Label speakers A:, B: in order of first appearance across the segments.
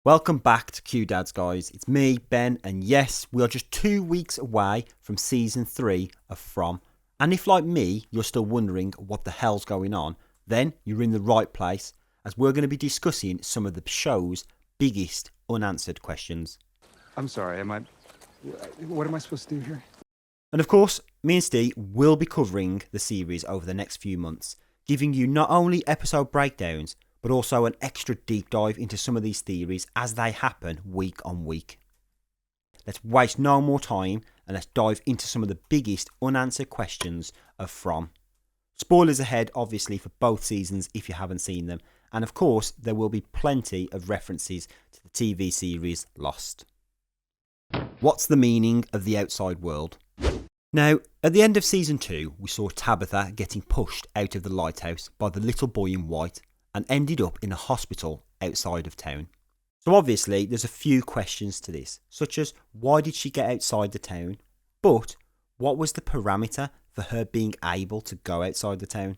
A: Welcome back to Q Dads, guys. It's me, Ben, and yes, we are just 2 weeks away from season 3 of From. And if, like me, you're still wondering what the hell's going on, then you're in the right place, as we're going to be discussing some of the show's biggest unanswered questions.
B: I'm sorry, what am I supposed to do here?
A: And of course, me and Ste will be covering the series over the next few months, giving you not only episode breakdowns, but also an extra deep dive into some of these theories as they happen week on week. Let's waste no more time and let's dive into some of the biggest unanswered questions of From. Spoilers ahead, obviously, for both seasons if you haven't seen them, and of course, there will be plenty of references to the TV series Lost. What's the meaning of the outside world? Now, at the end of season 2, we saw Tabitha getting pushed out of the lighthouse by the little boy in white and ended up in a hospital outside of town. So obviously there's a few questions to this, such as why did she get outside the town? But what was the parameter for her being able to go outside the town?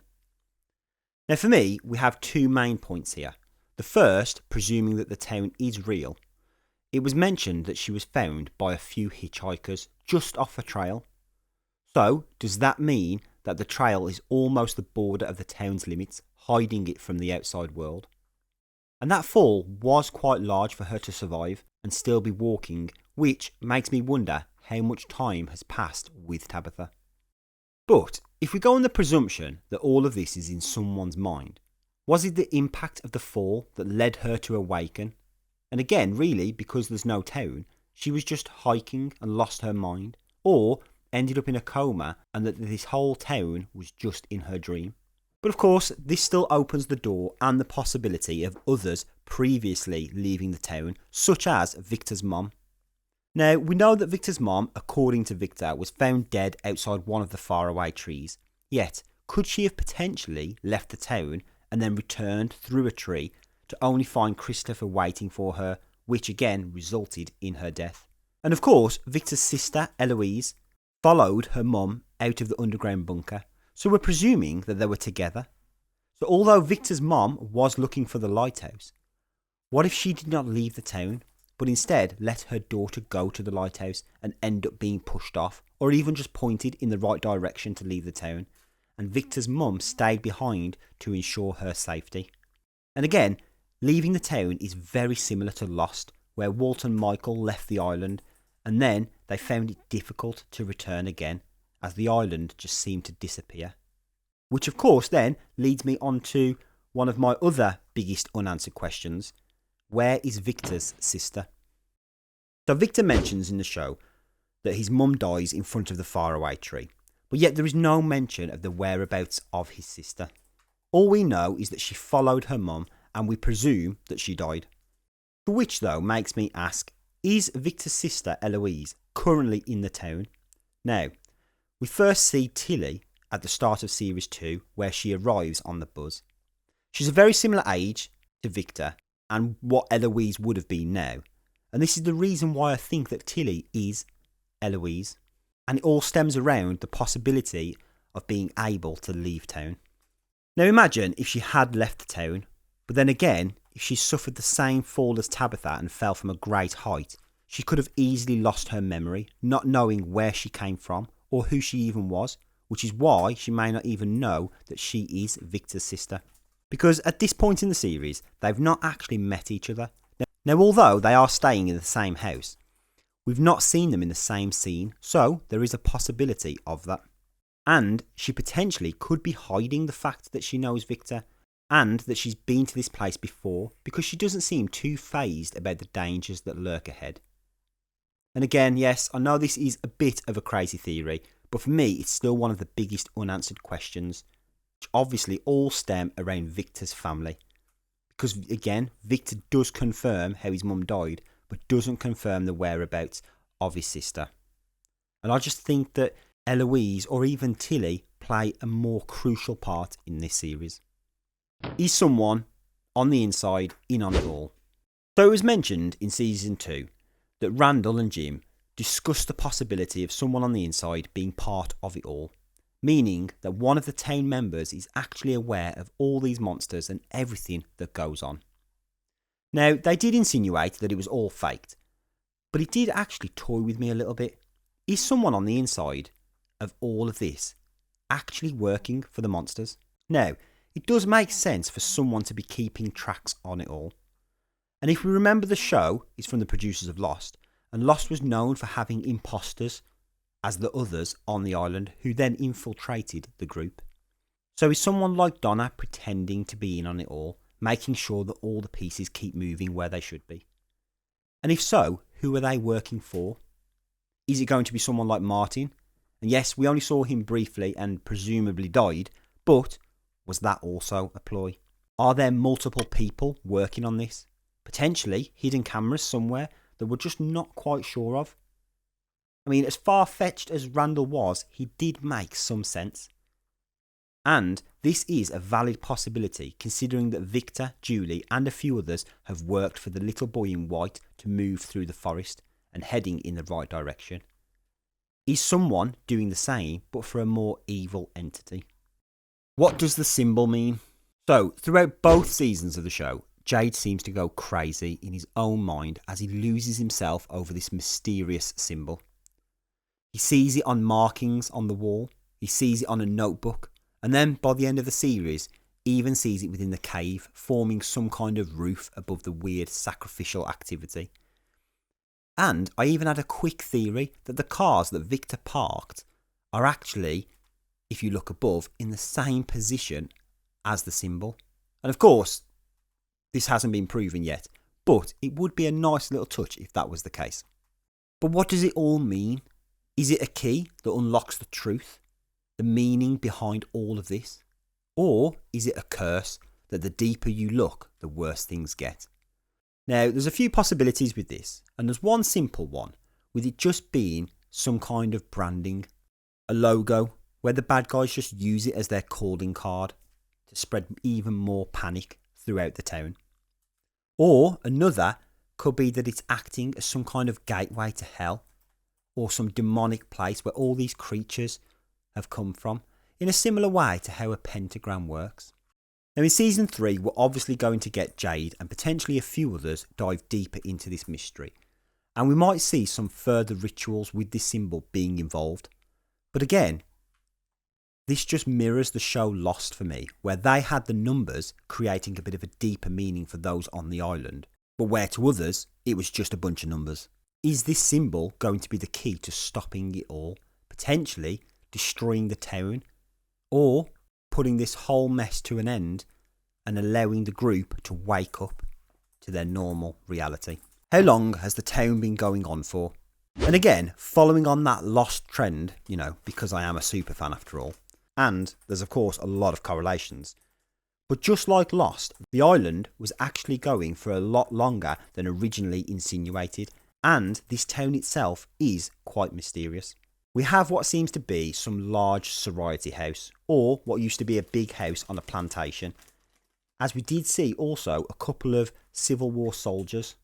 A: Now for me, we have two main points here. The first, presuming that the town is real. It was mentioned that she was found by a few hitchhikers just off a trail. So does that mean that the trail is almost the border of the town's limits, hiding it from the outside world? And that fall was quite large for her to survive and still be walking, which makes me wonder how much time has passed with Tabitha. But if we go on the presumption that all of this is in someone's mind, was it the impact of the fall that led her to awaken? And again, really, because there's no town, she was just hiking and lost her mind, or ended up in a coma and that this whole town was just in her dream. But of course, this still opens the door and the possibility of others previously leaving the town, such as Victor's mom. Now, we know that Victor's mom, according to Victor, was found dead outside one of the faraway trees. Yet, could she have potentially left the town and then returned through a tree to only find Christopher waiting for her, which again resulted in her death? And of course, Victor's sister, Eloise, followed her mum out of the underground bunker, so we're presuming that they were together. So although Victor's mom was looking for the lighthouse, what if she did not leave the town, but instead let her daughter go to the lighthouse and end up being pushed off, or even just pointed in the right direction to leave the town, and Victor's mum stayed behind to ensure her safety? And again, leaving the town is very similar to Lost, where Walt and Michael left the island, and then they found it difficult to return again, as the island just seemed to disappear. Which of course then leads me on to one of my other biggest unanswered questions. Where is Victor's sister? So Victor mentions in the show that his mum dies in front of the faraway tree, but yet there is no mention of the whereabouts of his sister. All we know is that she followed her mum, and we presume that she died. Which though makes me ask, is Victor's sister Eloise currently in the town? Now, we first see Tilly at the start of series 2, where she arrives on the bus. She's a very similar age to Victor and what Eloise would have been now. And this is the reason why I think that Tilly is Eloise. And it all stems around the possibility of being able to leave town. Now imagine if she had left the town, but then again, if she suffered the same fall as Tabitha and fell from a great height, she could have easily lost her memory, not knowing where she came from or who she even was, which is why she may not even know that she is Victor's sister. Because at this point in the series, they've not actually met each other. Now, although they are staying in the same house, we've not seen them in the same scene, so there is a possibility of that. And she potentially could be hiding the fact that she knows Victor and that she's been to this place before, because she doesn't seem too fazed about the dangers that lurk ahead. And again, yes, I know this is a bit of a crazy theory, but for me it's still one of the biggest unanswered questions, which obviously all stem around Victor's family. Because again, Victor does confirm how his mum died, but doesn't confirm the whereabouts of his sister. And I just think that Eloise or even Tilly play a more crucial part in this series. Is someone on the inside in on it all? So it was mentioned in season 2 that Randall and Jim discussed the possibility of someone on the inside being part of it all, meaning that one of the town members is actually aware of all these monsters and everything that goes on. Now, they did insinuate that it was all faked, but it did actually toy with me a little bit. Is someone on the inside of all of this actually working for the monsters? Now, it does make sense for someone to be keeping tracks on it all. And if we remember, the show is from the producers of Lost, and Lost was known for having imposters as the others on the island who then infiltrated the group. So is someone like Donna pretending to be in on it all, making sure that all the pieces keep moving where they should be? And if so, who are they working for? Is it going to be someone like Martin? And yes, we only saw him briefly and presumably died, but was that also a ploy? Are there multiple people working on this? Potentially hidden cameras somewhere that we're just not quite sure of? I mean, as far-fetched as Randall was, he did make some sense. And this is a valid possibility, considering that Victor, Julie and a few others have worked for the little boy in white to move through the forest and heading in the right direction. Is someone doing the same, but for a more evil entity? What does the symbol mean? So, throughout both seasons of the show, Jade seems to go crazy in his own mind as he loses himself over this mysterious symbol. He sees it on markings on the wall, he sees it on a notebook, and then by the end of the series, even sees it within the cave, forming some kind of roof above the weird sacrificial activity. And I even had a quick theory that the cars that Victor parked are actually, if you look above, in the same position as the symbol. And of course, this hasn't been proven yet, but it would be a nice little touch if that was the case. But what does it all mean? Is it a key that unlocks the truth, the meaning behind all of this? Or is it a curse that the deeper you look, the worse things get? Now, there's a few possibilities with this, and there's one simple one, with it just being some kind of branding, a logo, where the bad guys just use it as their calling card to spread even more panic throughout the town. Or another could be that it's acting as some kind of gateway to hell, or some demonic place where all these creatures have come from, in a similar way to how a pentagram works. Now in season 3, we're obviously going to get Jade and potentially a few others dive deeper into this mystery, and we might see some further rituals with this symbol being involved. But again, this just mirrors the show Lost for me, where they had the numbers creating a bit of a deeper meaning for those on the island, but where to others it was just a bunch of numbers. Is this symbol going to be the key to stopping it all, potentially destroying the town, or putting this whole mess to an end and allowing the group to wake up to their normal reality? How long has the town been going on for? And again, following on that Lost trend, because I am a super fan after all, and there's of course a lot of correlations, but just like Lost, the island was actually going for a lot longer than originally insinuated, and this town itself is quite mysterious. We have what seems to be some large sorority house, or what used to be a big house on a plantation, as we did see also a couple of Civil War soldiers.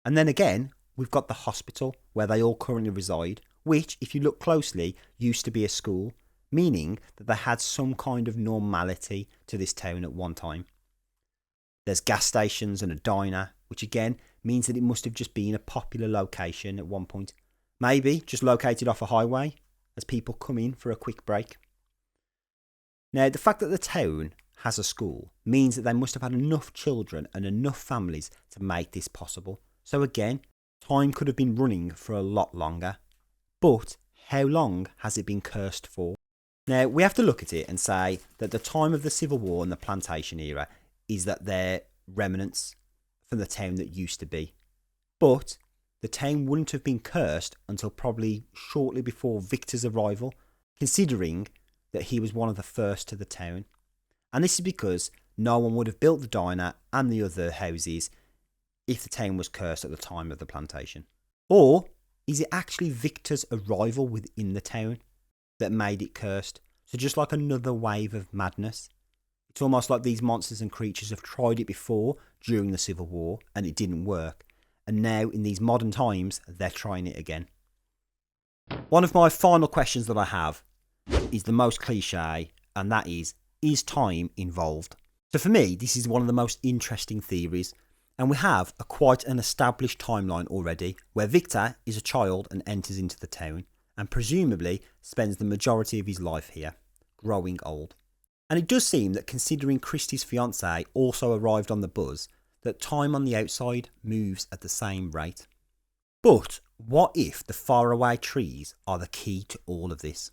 A: And then again, we've got the hospital where they all currently reside, which, if you look closely, used to be a school, meaning that they had some kind of normality to this town at one time. There's gas stations and a diner, which again means that it must have just been a popular location at one point. Maybe just located off a highway as people come in for a quick break. Now, the fact that the town has a school means that they must have had enough children and enough families to make this possible. So again, time could have been running for a lot longer. But how long has it been cursed for? Now, we have to look at it and say that the time of the Civil War and the plantation era is that they're remnants from the town that used to be. But the town wouldn't have been cursed until probably shortly before Victor's arrival, considering that he was one of the first to the town. And this is because no one would have built the diner and the other houses if the town was cursed at the time of the plantation. Or is it actually Victor's arrival within the town that made it cursed? So just like another wave of madness. It's almost like these monsters and creatures have tried it before during the Civil War and it didn't work. And now in these modern times, they're trying it again. One of my final questions that I have is the most cliche, and that is time involved? So for me, this is one of the most interesting theories, And we have quite an established timeline already, where Victor is a child and enters into the town, and presumably spends the majority of his life here, growing old. And it does seem that, considering Christie's fiancée also arrived on the buzz, that time on the outside moves at the same rate. But what if the faraway trees are the key to all of this?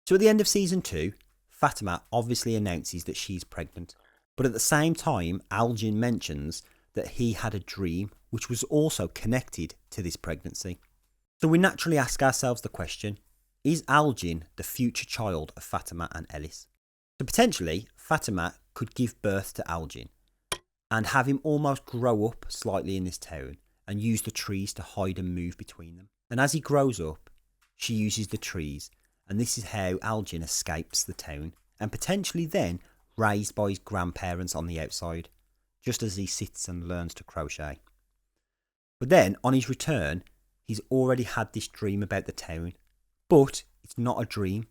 A: So at the end of season 2, Fatima obviously announces that she's pregnant, but at the same time Algin mentions that he had a dream which was also connected to this pregnancy. So we naturally ask ourselves the question, is Algin the future child of Fatima and Ellis? So potentially Fatima could give birth to Algin and have him almost grow up slightly in this town and use the trees to hide and move between them. And as he grows up, she uses the trees, and this is how Algin escapes the town and potentially then raised by his grandparents on the outside, just as he sits and learns to crochet. But then, on his return, he's already had this dream about the town, but it's not a dream.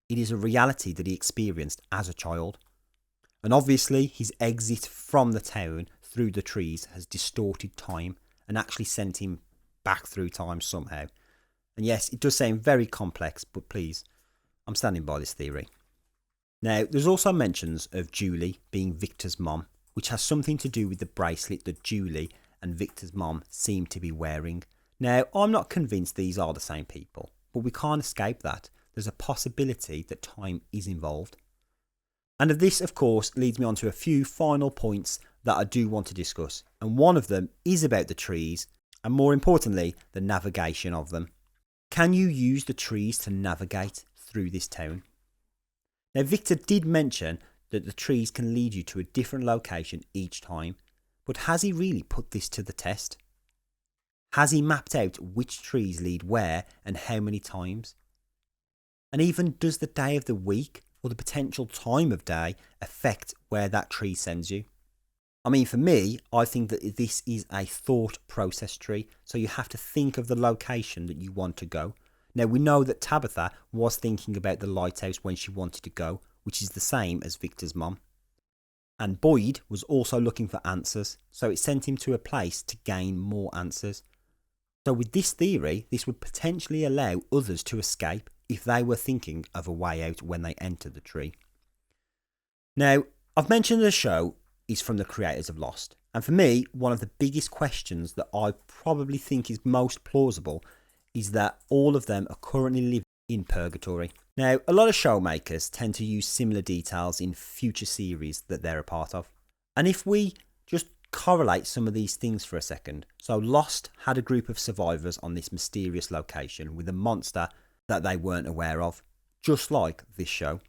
A: It is a reality that he experienced as a child. And obviously, his exit from the town through the trees has distorted time and actually sent him back through time somehow. And yes, it does sound very complex, but please, I'm standing by this theory. Now, there's also mentions of Julie being Victor's mom, which has something to do with the bracelet that Julie and Victor's mom seem to be wearing. Now, I'm not convinced these are the same people, but we can't escape that. There's a possibility that time is involved. And this, of course, leads me on to a few final points that I do want to discuss. And one of them is about the trees, and more importantly, the navigation of them. Can you use the trees to navigate through this town? Now, Victor did mention that the trees can lead you to a different location each time, but has he really put this to the test? Has he mapped out which trees lead where and how many times? And even does the day of the week or the potential time of day affect where that tree sends you? I mean, for me, I think that this is a thought process tree, so you have to think of the location that you want to go. Now, we know that Tabitha was thinking about the lighthouse when she wanted to go, which is the same as Victor's mum. And Boyd was also looking for answers, so it sent him to a place to gain more answers. So with this theory, this would potentially allow others to escape if they were thinking of a way out when they entered the tree. Now, I've mentioned the show is from the creators of Lost, and for me, one of the biggest questions that I probably think is most plausible is that all of them are currently living in purgatory. Now, a lot of showmakers tend to use similar details in future series that they're a part of. And if we just correlate some of these things for a second. So Lost had a group of survivors on this mysterious location with a monster that they weren't aware of, just like this show.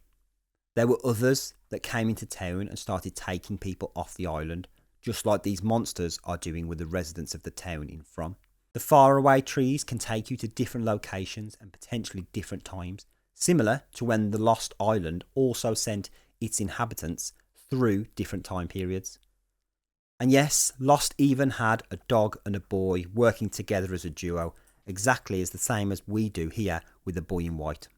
A: There were others that came into town and started taking people off the island, just like these monsters are doing with the residents of the town in From. The faraway trees can take you to different locations and potentially different times, similar to when the Lost Island also sent its inhabitants through different time periods. And yes, Lost even had a dog and a boy working together as a duo, exactly as the same as we do here with the boy in white.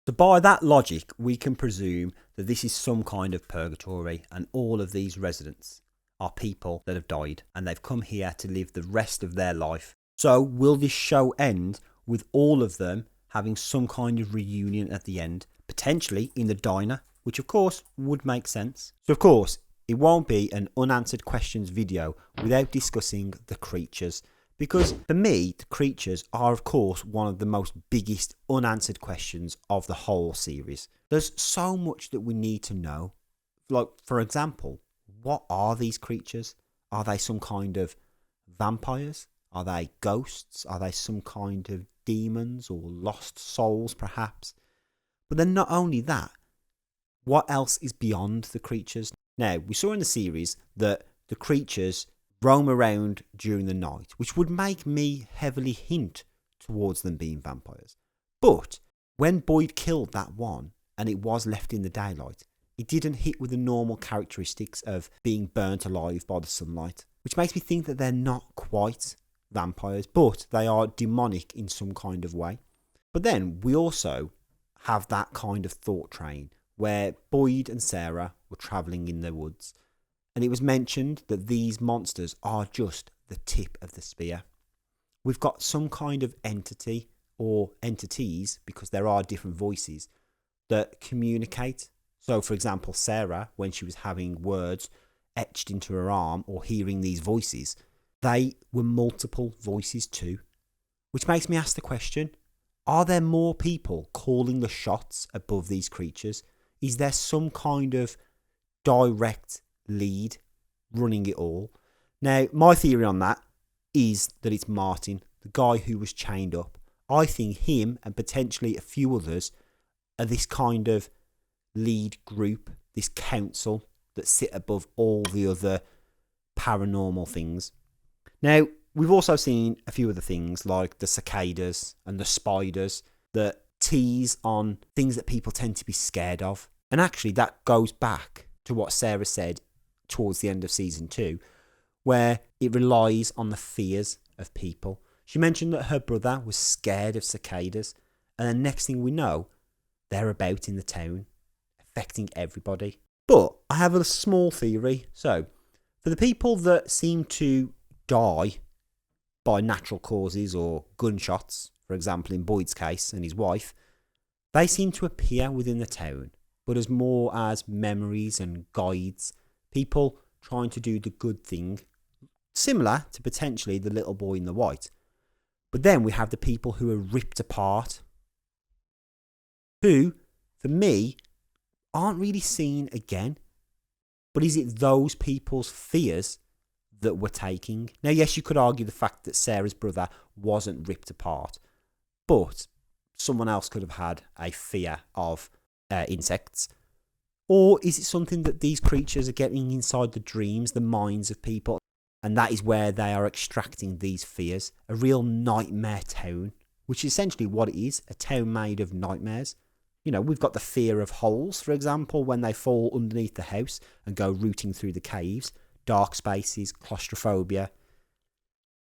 A: So by that logic, we can presume that this is some kind of purgatory and all of these residents are people that have died and they've come here to live the rest of their life. So will this show end with all of them having some kind of reunion at the end, potentially in the diner, which of course would make sense. So of course, it won't be an unanswered questions video without discussing the creatures, because for me, the creatures are of course one of the most biggest unanswered questions of the whole series. There's so much that we need to know. Like, for example, what are these creatures? Are they some kind of vampires? Are they ghosts? Are they some kind of demons or lost souls perhaps? But then not only that, what else is beyond the creatures? Now, we saw in the series that the creatures roam around during the night, which would make me heavily hint towards them being vampires. But when Boyd killed that one and it was left in the daylight, it didn't hit with the normal characteristics of being burnt alive by the sunlight, which makes me think that they're not quite vampires, but they are demonic in some kind of way. But then we also have that kind of thought train where Boyd and Sarah were travelling in the woods And it was mentioned that these monsters are just the tip of the spear. We've got some kind of entity or entities, because there are different voices that communicate. So, for example, Sarah, when she was having words etched into her arm or hearing these voices, they were multiple voices too. Which makes me ask the question, are there more people calling the shots above these creatures? Is there some kind of direct lead running it all? Now, my theory on that is that it's Martin, the guy who was chained up. I think him and potentially a few others are this kind of lead group, this council that sit above all the other paranormal things. Now, we've also seen a few other things like the cicadas and the spiders that tease on things that people tend to be scared of. And actually, that goes back to what Sarah said towards the end of season 2, where it relies on the fears of people. She mentioned that her brother was scared of cicadas, and the next thing we know, they're about in the town, affecting everybody. But I have a small theory. So, for the people that seem to die by natural causes or gunshots, for example in Boyd's case and his wife, they seem to appear within the town, but as more as memories and guides, people trying to do the good thing, similar to potentially the little boy in the white. But then we have the people who are ripped apart, who, for me, aren't really seen again. But is it those people's fears that we're taking? Now, yes, you could argue the fact that Sarah's brother wasn't ripped apart, but someone else could have had a fear of insects. Or is it something that these creatures are getting inside the dreams, the minds of people, and that is where they are extracting these fears? A real nightmare town, which is essentially what it is, a town made of nightmares. You know, we've got the fear of holes, for example, when they fall underneath the house and go rooting through the caves. Dark spaces, claustrophobia.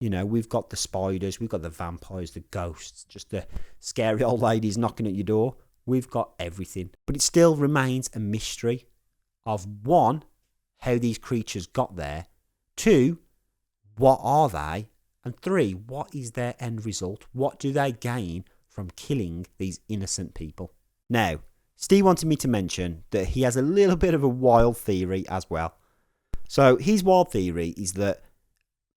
A: You know, we've got the spiders, we've got the vampires, the ghosts, just the scary old ladies knocking at your door. We've got everything. But it still remains a mystery of, one, how these creatures got there. 2, what are they? And 3, what is their end result? What do they gain from killing these innocent people? Now, Steve wanted me to mention that he has a little bit of a wild theory as well. So his wild theory is that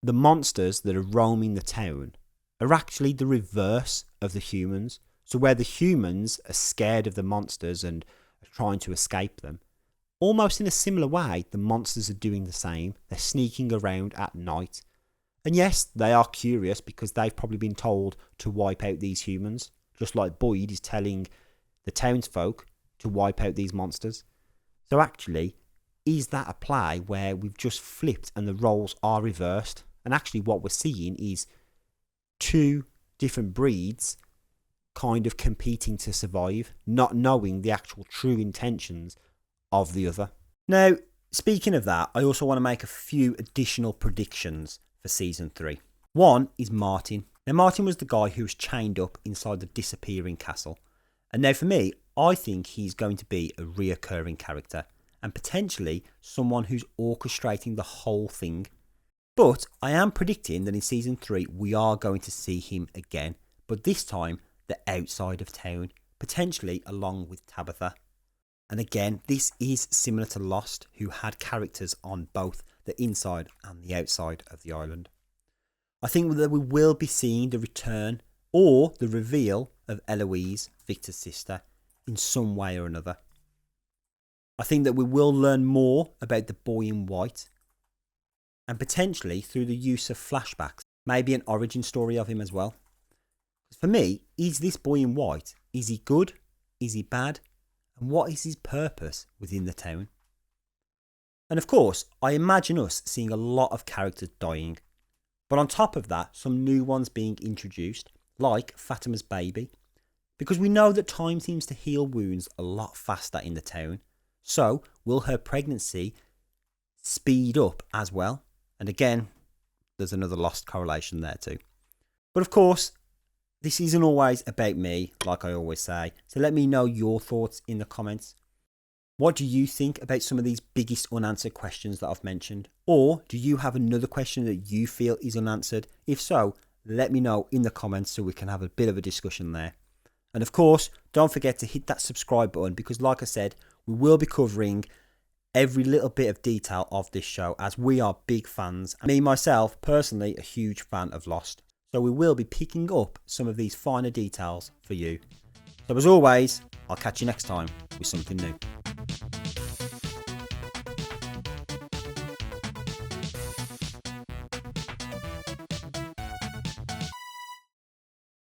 A: the monsters that are roaming the town are actually the reverse of the humans. So where the humans are scared of the monsters and are trying to escape them, almost in a similar way, the monsters are doing the same. They're sneaking around at night. And yes, they are curious because they've probably been told to wipe out these humans, just like Boyd is telling the townsfolk to wipe out these monsters. So actually, is that a play where we've just flipped and the roles are reversed? And actually what we're seeing is 2 different breeds kind of competing to survive, not knowing the actual true intentions of the other. Now, speaking of that, I also want to make a few additional predictions for season 3. One is Martin. Now, Martin was the guy who was chained up inside the disappearing castle. And now for me, I think he's going to be a reoccurring character and potentially someone who's orchestrating the whole thing. But I am predicting that in season 3, we are going to see him again, but this time the outside of town, potentially along with Tabitha. And again, this is similar to Lost, who had characters on both the inside and the outside of the island. I think that we will be seeing the return or the reveal of Eloise, Victor's sister, in some way or another. I think that we will learn more about the boy in white, and potentially through the use of flashbacks, maybe an origin story of him as well. For me, is this boy in white, is he good? Is he bad? And what is his purpose within the town? And of course, I imagine us seeing a lot of characters dying. But on top of that, some new ones being introduced, like Fatima's baby. Because we know that time seems to heal wounds a lot faster in the town. So, will her pregnancy speed up as well? And again, there's another Lost correlation there too. But of course, this isn't always about me, like I always say. So let me know your thoughts in the comments. What do you think about some of these biggest unanswered questions that I've mentioned? Or do you have another question that you feel is unanswered? If so, let me know in the comments so we can have a bit of a discussion there. And of course, don't forget to hit that subscribe button because like I said, we will be covering every little bit of detail of this show as we are big fans. And me, myself, personally, a huge fan of Lost. So we will be picking up some of these finer details for you. So as always, I'll catch you next time with something new.